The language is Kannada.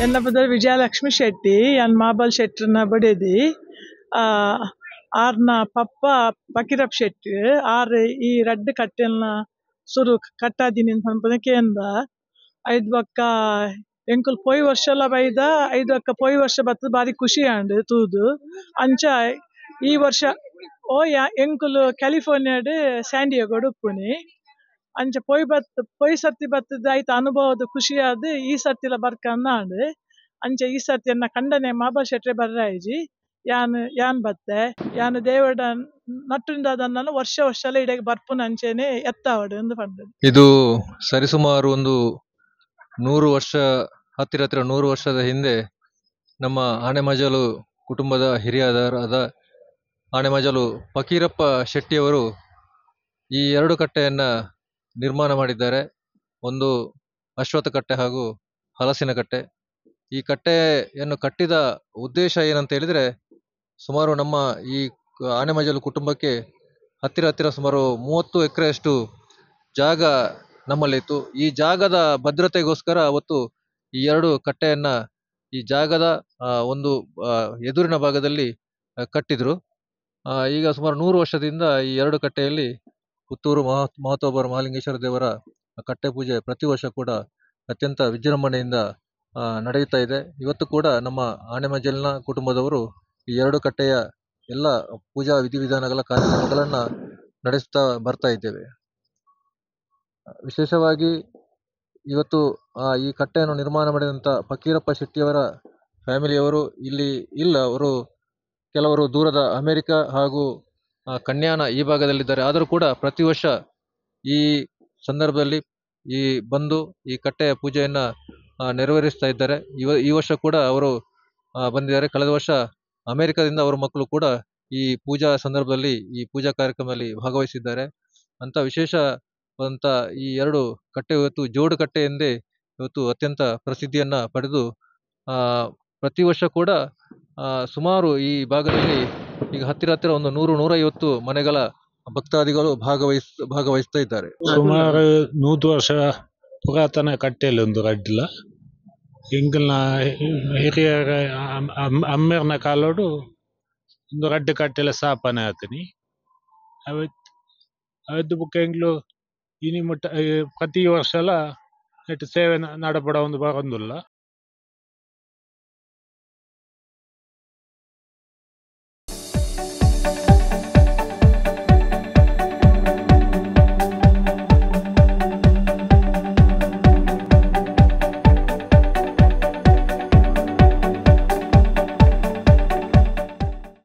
ಎನ್ನ ಬದ ವಿಜಯಲಕ್ಷ್ಮಿ ಶೆಟ್ಟಿ ಯಾನ್ ಮಾಬಲ್ ಶೆಟ್ರನ ಬಡೇದಿ ಆರ್ನ ಪಪ್ಪ ಫಕೀರಪ್ಪ ಶೆಟ್ಟಿ ಆರ್ ಈ ರಡ್ಡ್ ಕಟ್ಟೆಲ್ನ ಸುರು ಕಟ್ಟಾದಿನಿ ಪನ್ಪುನಕೆಂದ ಐದು ಬೊಕ್ಕ ಎಂಕುಲು ಪೋಯಿ ವರ್ಷಲ ಬೈದ ಐದು ಬೊಕ್ಕ ಪೋಯಿ ವರ್ಷ ಬತ್ತದ ಬಾರಿ ಖುಷಿ ಆಂಡ್ ತೂದು ಅಂಚ ಈ ವರ್ಷ ಎಂಕುಲು ಕ್ಯಾಲಿಫೋರ್ನಿಯಾಡ್ ಸ್ಯಾಂಡಿಯಾಗೋಡ್ ಉಪ್ಪುನಿ ಅಂಚ ಪೋಯಿ ಸರ್ತಿ ಬತ್ತದ ಐತ ಅನುಭವದ ಖುಷಿಯಾದ್ ಈ ಸರ್ತಿಲ ಬರ್ಕಂದಾಂಡ್ ಅಂಚ ಈ ಸರ್ತಿ ಎನ್ನ ಕಂಡನೆ ಮಾಬಲ್ ಶೆಟ್ರೆ ಬರ್ರಾಯ್ಜಿ ಯಾನ್ ಬತ್ತೆ ಯಾನ್ ದೇವಡ ನಟ್ಟುಂಡದನ್ನ ವರ್ಷ ವರ್ಷಲ ಇಡೆಗ್ ಬರ್ಪುನ ಅಂಚೆನೆ ಎತ್ತಾವಡ್ ಎಂದು ಪಂಡದು. ಇದು ಸರಿಸುಮಾರು ಒಂದು 100 ವರ್ಷ ಹತ್ತಿರ 100 ವರ್ಷದ ಹಿಂದೆ ನಮ್ಮ ಆನೆಮಜಲು ಕುಟುಂಬದ ಹಿರಿಯರಾದ ಆನೆಮಜಲು ಫಕೀರಪ್ಪ ಶೆಟ್ಟಿಯವರು ಈ ಎರಡು ಕಟ್ಟೆಯನ್ನ ನಿರ್ಮಾಣ ಮಾಡಿದ್ದಾರೆ. ಒಂದು ಅಶ್ವತ್ಥ ಕಟ್ಟೆ ಹಾಗೂ ಹಲಸಿನ ಕಟ್ಟೆ. ಈ ಕಟ್ಟೆಯನ್ನು ಕಟ್ಟಿದ ಉದ್ದೇಶ ಏನಂತ ಹೇಳಿದ್ರೆ, ಸುಮಾರು ನಮ್ಮ ಈ ಆನೆಮಜಲು ಕುಟುಂಬಕ್ಕೆ ಹತ್ತಿರ ಸುಮಾರು 30 ಎಕರೆಯಷ್ಟು ಜಾಗ ನಮ್ಮಲ್ಲಿತ್ತು. ಈ ಜಾಗದ ಭದ್ರತೆಗೋಸ್ಕರ ಅವತ್ತು ಈ ಎರಡು ಕಟ್ಟೆಯನ್ನ ಈ ಜಾಗದ ಒಂದು ಎದುರಿನ ಭಾಗದಲ್ಲಿ ಕಟ್ಟಿದ್ರು. ಈಗ ಸುಮಾರು 100 ವರ್ಷದಿಂದ ಈ ಎರಡು ಕಟ್ಟೆಯಲ್ಲಿ ಪುತ್ತೂರು ಮಹತೋಬರ ಮಹಾಲಿಂಗೇಶ್ವರ ದೇವರ ಕಟ್ಟೆ ಪೂಜೆ ಪ್ರತಿ ವರ್ಷ ಕೂಡ ಅತ್ಯಂತ ವಿಜೃಂಭಣೆಯಿಂದ ನಡೆಯುತ್ತಾ ಇದೆ. ಇವತ್ತು ಕೂಡ ನಮ್ಮ ಆನೆಮಜಲಿನ ಕುಟುಂಬದವರು ಈ ಎರಡು ಕಟ್ಟೆಯ ಎಲ್ಲ ಪೂಜಾ ವಿಧಿವಿಧಾನಗಳ ಕಾರ್ಯಕ್ರಮಗಳನ್ನ ನಡೆಸ್ತಾ ಬರ್ತಾ ಇದ್ದೇವೆ. ವಿಶೇಷವಾಗಿ ಇವತ್ತು ಈ ಕಟ್ಟೆಯನ್ನು ನಿರ್ಮಾಣ ಮಾಡಿದಂಥ ಫಕೀರಪ್ಪ ಶೆಟ್ಟಿಯವರ ಫ್ಯಾಮಿಲಿಯವರು ಇಲ್ಲಿ ಇಲ್ಲ. ಅವರು ಕೆಲವರು ದೂರದ ಅಮೆರಿಕ ಹಾಗೂ ಕನ್ಯಾನ ಈ ಭಾಗದಲ್ಲಿದ್ದಾರೆ. ಆದರೂ ಕೂಡ ಪ್ರತಿ ವರ್ಷ ಈ ಸಂದರ್ಭದಲ್ಲಿ ಬಂದು ಈ ಕಟ್ಟೆಯ ಪೂಜೆಯನ್ನ ನೆರವೇರಿಸ್ತಾ ಇದ್ದಾರೆ. ಈ ವರ್ಷ ಕೂಡ ಅವರು ಬಂದಿದ್ದಾರೆ. ಕಳೆದ ವರ್ಷ ಅಮೆರಿಕದಿಂದ ಅವರ ಮಕ್ಕಳು ಕೂಡ ಈ ಪೂಜಾ ಸಂದರ್ಭದಲ್ಲಿ ಈ ಪೂಜಾ ಕಾರ್ಯಕ್ರಮದಲ್ಲಿ ಭಾಗವಹಿಸಿದ್ದಾರೆ. ಅಂತ ವಿಶೇಷವಾದಂಥ ಈ ಎರಡು ಕಟ್ಟೆ ಇವತ್ತು ಜೋಡು ಕಟ್ಟೆ ಎಂದೇ ಇವತ್ತು ಅತ್ಯಂತ ಪ್ರಸಿದ್ಧಿಯನ್ನ ಪಡೆದು ಪ್ರತಿ ವರ್ಷ ಕೂಡ ಸುಮಾರು ಈ ಭಾಗದಲ್ಲಿ ಈಗ ಹತ್ತಿರ ಒಂದು 100-150 ಮನೆಗಳ ಭಕ್ತಾದಿಗಳು ಭಾಗವಹಿಸ್ತಾ ಇದ್ದಾರೆ. ಸುಮಾರು 100 ವರ್ಷ ಪುರಾತನ ಕಟ್ಟೆಯಲ್ಲಿ ಒಂದು ರಡ್ಡಿಲ ಎಂಕಲ್ನ ಹಿರಿಯರ ಅಮ್ಮೆರ್ನ ಕಾಲೋಡು ಒಂದು ರಡ್ಡು ಕಟ್ಟೆಲ್ಲ ಸ್ಥಾಪನೆ ಆತನಿ. ಅವತ್ತು ಬುಕ್ಕ ಎಂಗ್ಲು ಇನಿ ಮುಟ್ಟ ಪ್ರತಿ ವರ್ಷಲ ನೆಟ್ಟು ಸೇವೆ ನಡಪಡ ಒಂದು ಬರೊಂದುಲ್ಲ.